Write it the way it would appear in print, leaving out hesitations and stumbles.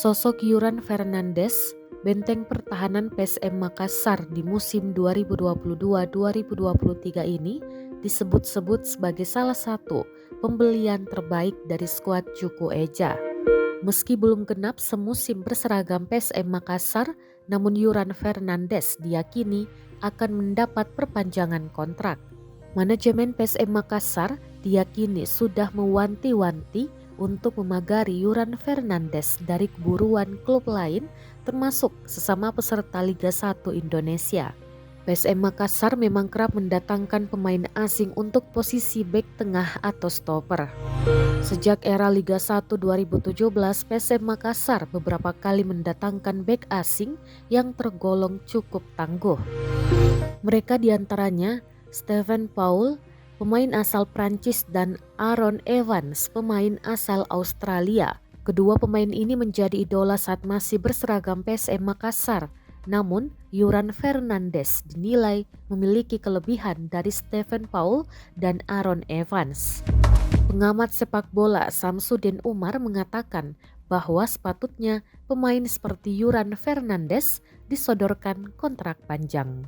Sosok Yuran Fernandes, benteng pertahanan PSM Makassar di musim 2022-2023 ini disebut-sebut sebagai salah satu pembelian terbaik dari skuad Juku Eja. Meski belum genap semusim berseragam PSM Makassar, namun Yuran Fernandes diyakini akan mendapat perpanjangan kontrak. Manajemen PSM Makassar diyakini sudah mewanti-wanti untuk memagari Yuran Fernandes dari keburuan klub lain termasuk sesama peserta Liga 1 Indonesia. PSM Makassar memang kerap mendatangkan pemain asing untuk posisi bek tengah atau stopper. Sejak era Liga 1 2017, PSM Makassar beberapa kali mendatangkan bek asing yang tergolong cukup tangguh. Mereka diantaranya Steven Paul, pemain asal Prancis, dan Aaron Evans, pemain asal Australia. Kedua pemain ini menjadi idola saat masih berseragam PSM Makassar. Namun, Yuran Fernandes dinilai memiliki kelebihan dari Steven Paul dan Aaron Evans. Pengamat sepak bola Samsudin Umar mengatakan bahwa sepatutnya pemain seperti Yuran Fernandes disodorkan kontrak panjang.